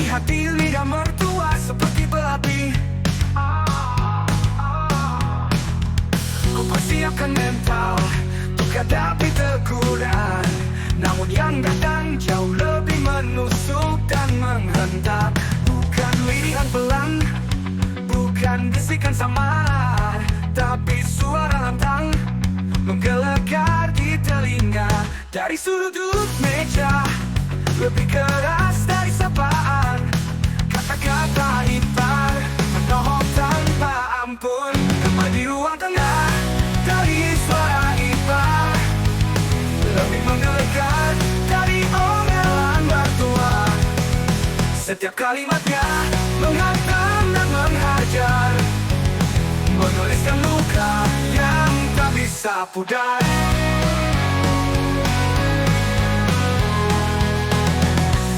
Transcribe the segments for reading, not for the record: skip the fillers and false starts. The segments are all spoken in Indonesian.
hati lidah mertua seperti berapi. Ku persiapkan mental untuk hadapi teguran, namun yang datang jauh lebih menusuk dan menghentak. Bukan lirihan pelan, bukan bisikan samar, tapi suara lantang menggelegar di telinga. Dari sudut meja, lebih keras dari sapaan. Kata-kata ipar menohok tanpa ampun. Gema di ruang tengah, dari suara ipar lebih menggelegar dari omelan mertua. Setiap kalimatnya menghantam dan menghajar, menuliskan luka yang tak bisa pudar.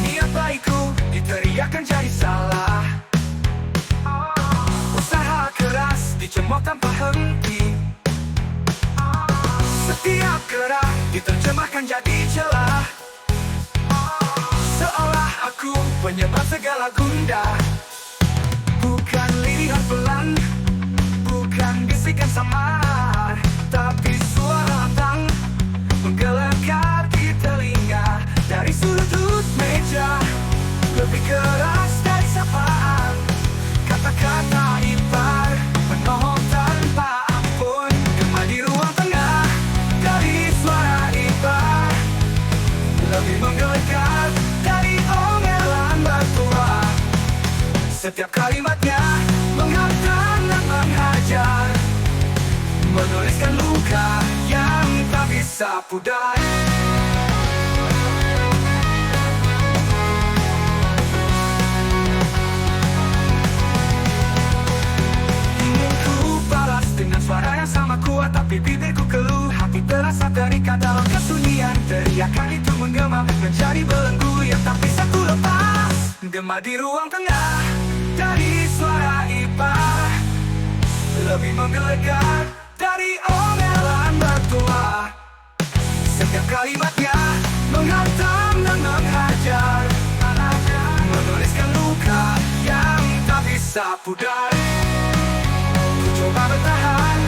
Niat baikku diteriakkan jadi salah, usaha keras dicemooh tanpa henti. Setiap gerak diterjemahkan jadi celah, seolah aku penyebab segala gundah. Bukan lirihan pelan, bukan bisikan samar, tapi suara lantang menggelegar di telinga. Dari sudut meja, lebih keras dari sapaan. Kata-kata ipar menohok tanpa ampun. Gema di ruang tengah, dari suara ipar lebih menggelegar dari omelan mertua. Setiap kalimatnya menghantam dan menghajar, menuliskan luka yang tak bisa pudar. Ingin ku balas dengan suara yang sama kuat, tapi bibirku keluh. Hati terasa terikat dalam kesunyian. Teriakan itu menggema menjadi belenggu yang tak bisa ku lepas. Gema di ruang tengah, dari suara ipar lebih menggelegar dari omelan mertua. Setiap kalimatnya menghantam dan menghajar, menuliskan luka yang tak bisa pudar. Ku coba bertahan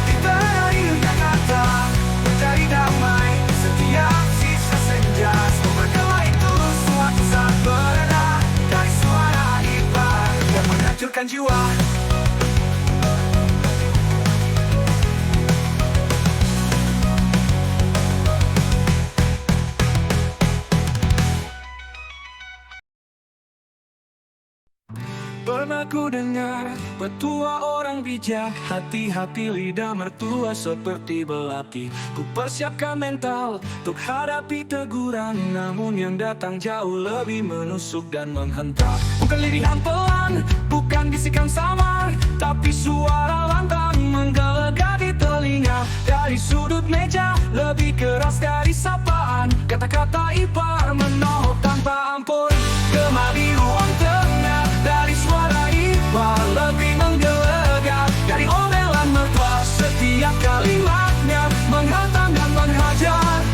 di tengah rindunya kata, mencari damai setiap sisa senja. Semoga itu suatu saat berada dari suara ipar yang menghancurkan jiwa. Pernah ku dengar petua orang bijak, hati-hati lidah mertua seperti berapi. Ku persiapkan mental untuk hadapi teguran, namun yang datang jauh lebih menusuk dan menghentak. Bukan lirihan pelan, bukan bisikan samar, tapi suara lantang menggelegar di telinga. Dari sudut meja, lebih keras dari sapaan. Kata-kata ipar menohok tanpa ampun. Gema di ruang tengah, dari suara ipar lebih menggelegar dari omelan mertua. Setiap kalimatnya menghantam dan menghajar,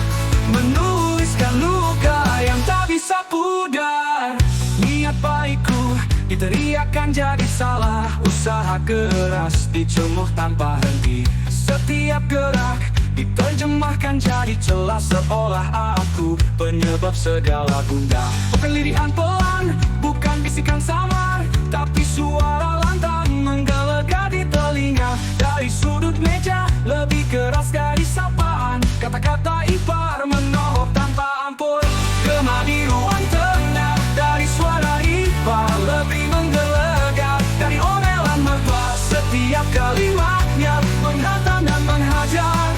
menuliskan luka yang tak bisa pudar. Niat baikku diteriakkan jadi salah, usaha keras dicemooh tanpa henti. Setiap gerak diterjemahkan jadi celah, seolah aku penyebab segala gundah. Bukan lirihan pelan, bukan bisikan samar, tapi suara lantang menggelegar di telinga. Dari sudut meja, lebih keras dari sapaan. Kata-kata ipar menohok tanpa ampun. Gema di ruang tengah, dari suara ipar lebih menggelegar dari omelan mertua. Setiap kalimatnya menghantam dan menghajar,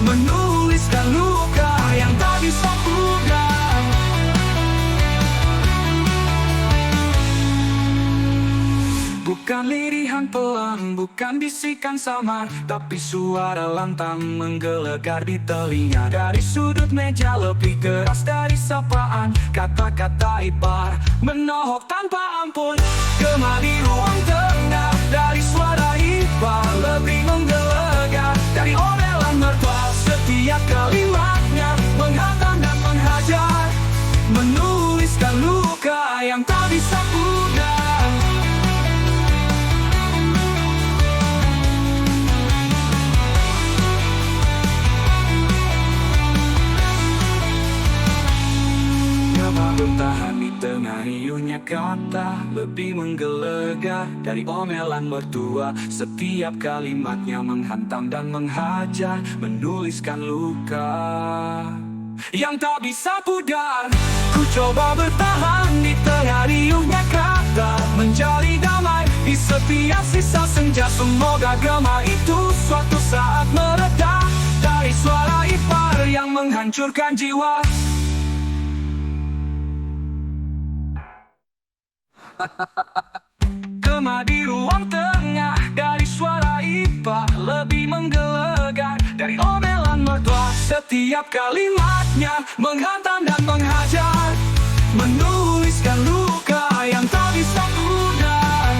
menuliskan luka yang tak bisa pudar. Bukan lirihan pelan, bukan bisikan samar, tapi suara lantang menggelegar di telinga. Dari sudut meja, lebih keras dari sapaan. Kata-kata ipar menohok tanpa ampun. Gema di ruang tengah, dari suara ipar lebih menggelegar dari omelan mertua. Setiap kalimatnya menghantam dan menghajar, menuliskan luka yang tak bisa kata lebih menggelegar dari omelan mertua. Setiap kalimatnya menghantam dan menghajar, menuliskan luka yang tak bisa pudar. Ku coba bertahan di tengah riuhnya kata, mencari damai di setiap sisa senja. Semoga gema itu suatu saat mereda dari suara ipar yang menghancurkan jiwa. Gema di ruang tengah dari suara ipar lebih menggelegar dari omelan mertua. Setiap kalimatnya menghantam dan menghajar, menuliskan luka yang tak bisa pudar.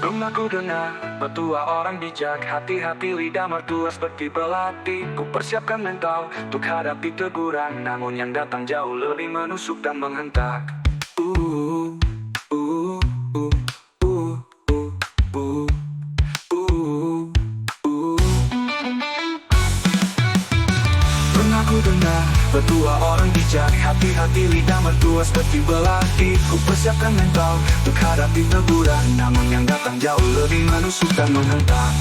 Pernah ku dengar petua orang bijak, hati-hati lidah mertua seperti belati. Ku persiapkan mental untuk hadapi teguran, namun yang datang jauh lebih menusuk dan menghentak. uh, uh, uh, uh, uh, uh, uh. Pernah ku dengar petua orang bijak, hati-hati lidah mertua seperti belati. Ku persiapkan mental untuk hadapi teguran, namun yang datang jauh lebih menusuk dan menghentak.